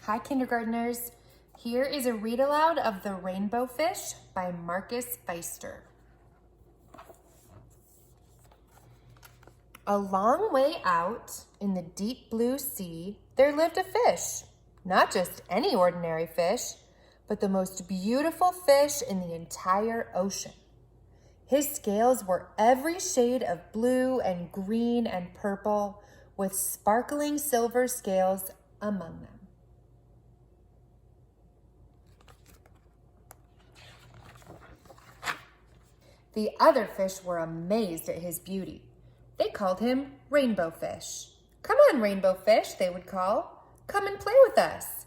Hi, kindergartners. Here is a read aloud of The Rainbow Fish by Marcus Pfister. A long way out in the deep blue sea, there lived a fish. Not just any ordinary fish, but the most beautiful fish in the entire ocean. His scales were every shade of blue and green and purple, with sparkling silver scales among them. The other fish were amazed at his beauty. They called him Rainbow Fish. "Come on, Rainbow Fish," they would call. "Come and play with us."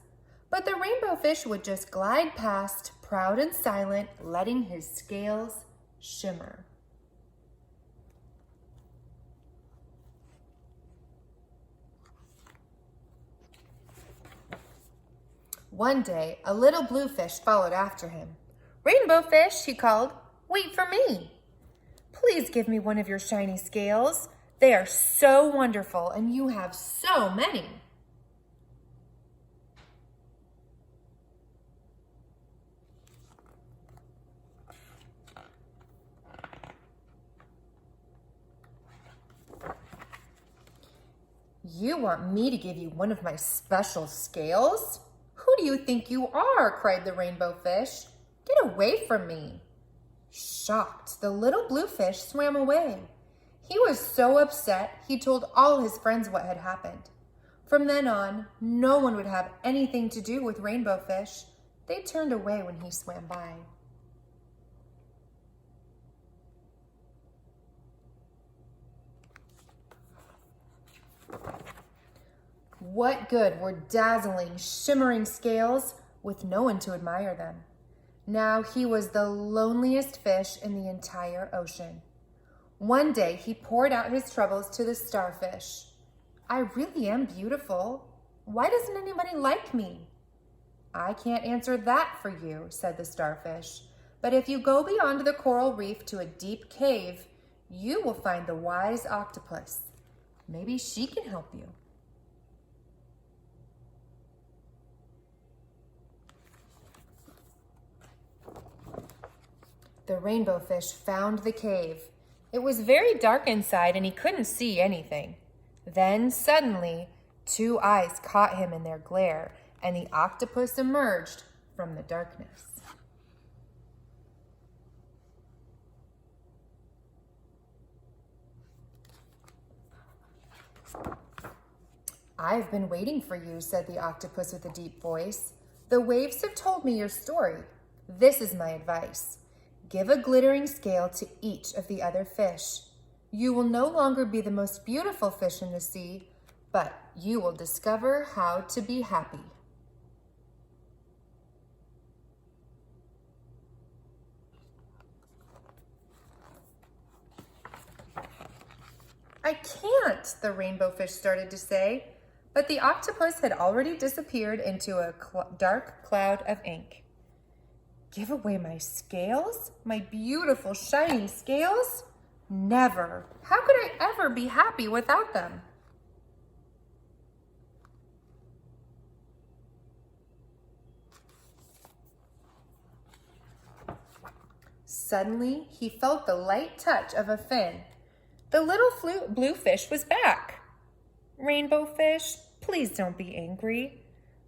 But the Rainbow Fish would just glide past, proud and silent, letting his scales shimmer. One day, a little blue fish followed after him. "Rainbow Fish," he called, "wait for me. Please give me one of your shiny scales. They are so wonderful, and you have so many." "You want me to give you one of my special scales? Who do you think you are?" cried the Rainbow Fish. "Get away from me." Shocked, the little blue fish swam away. He was so upset, he told all his friends what had happened. From then on, no one would have anything to do with Rainbow Fish. They turned away when he swam by. What good were dazzling, shimmering scales with no one to admire them? Now he was the loneliest fish in the entire ocean. One day he poured out his troubles to the starfish. "I really am beautiful. Why doesn't anybody like me?" "I can't answer that for you," said the starfish. "But if you go beyond the coral reef to a deep cave, you will find the wise octopus. Maybe she can help you." The Rainbow Fish found the cave. It was very dark inside and he couldn't see anything. Then suddenly, two eyes caught him in their glare and the octopus emerged from the darkness. "I've been waiting for you," said the octopus with a deep voice. "The waves have told me your story. This is my advice. Give a glittering scale to each of the other fish. You will no longer be the most beautiful fish in the sea, but you will discover how to be happy." "I can't," the Rainbow Fish started to say, but the octopus had already disappeared into a dark cloud of ink. "Give away my scales? My beautiful shiny scales? Never. How could I ever be happy without them?" Suddenly, he felt the light touch of a fin. The little blue fish was back. "Rainbow Fish, please don't be angry.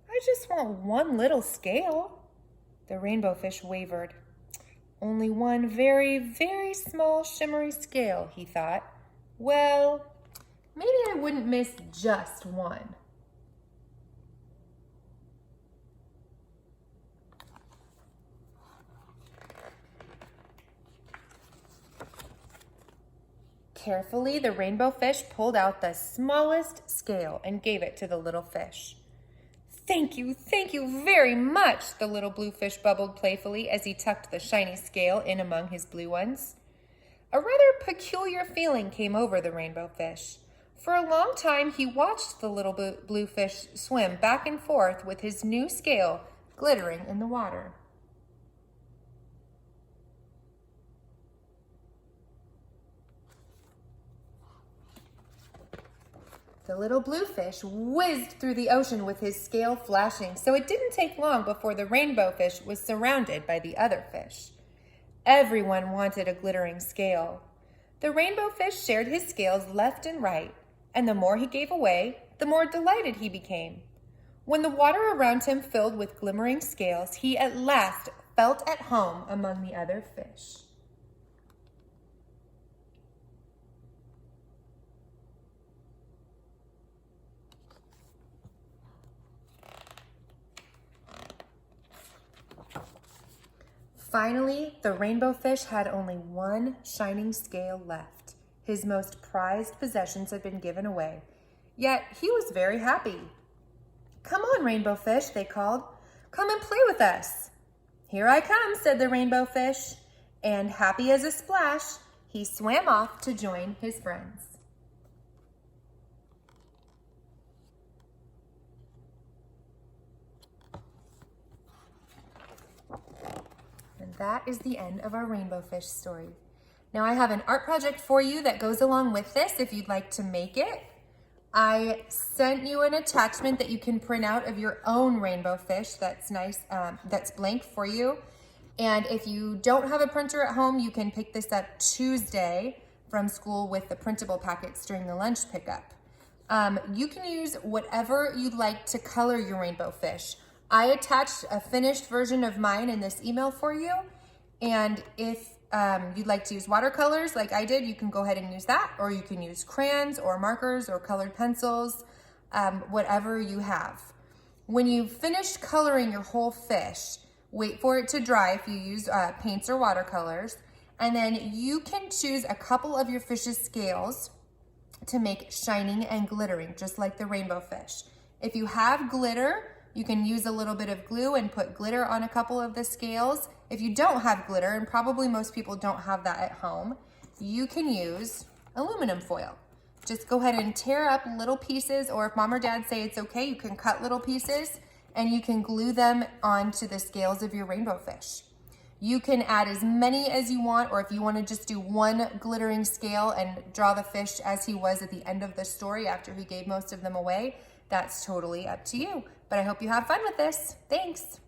I just want one little scale." The Rainbow Fish wavered. "Only one very, very small shimmery scale," he thought. "Well, maybe I wouldn't miss just one." Carefully, the Rainbow Fish pulled out the smallest scale and gave it to the little fish. Thank you very much," the little blue fish bubbled playfully as he tucked the shiny scale in among his blue ones. A rather peculiar feeling came over the Rainbow Fish. For a long time, he watched the little blue fish swim back and forth with his new scale glittering in the water. The little blue fish whizzed through the ocean with his scale flashing, so it didn't take long before the rainbow fish was surrounded by the other fish. Everyone wanted a glittering scale. The rainbow fish shared his scales left and right, and the more he gave away, the more delighted he became. When the water around him filled with glimmering scales, he at last felt at home among the other fish. Finally, the rainbow fish had only one shining scale left. His most prized possessions had been given away, yet he was very happy. "Come on, rainbow fish," they called. "Come and play with us." "Here I come," said the rainbow fish, and happy as a splash, he swam off to join his friends. And that is the end of our rainbow fish story. Now I have an art project for you that goes along with this if you'd like to make it. I sent you an attachment that you can print out of your own rainbow fish that's nice, that's blank for you. And if you don't have a printer at home, you can pick this up Tuesday from school with the printable packets during the lunch pickup. You can use whatever you'd like to color your rainbow fish. I attached a finished version of mine in this email for you. And if you'd like to use watercolors like I did, you can go ahead and use that, or you can use crayons or markers or colored pencils, whatever you have. When you've finished coloring your whole fish, wait for it to dry if you use paints or watercolors, and then you can choose a couple of your fish's scales to make shining and glittering, just like the rainbow fish. If you have glitter, you can use a little bit of glue and put glitter on a couple of the scales. If you don't have glitter, and probably most people don't have that at home, you can use aluminum foil. Just go ahead and tear up little pieces, or if mom or dad say it's okay, you can cut little pieces and you can glue them onto the scales of your rainbow fish. You can add as many as you want, or if you want to just do one glittering scale and draw the fish as he was at the end of the story after he gave most of them away, that's totally up to you. But I hope you have fun with this. Thanks.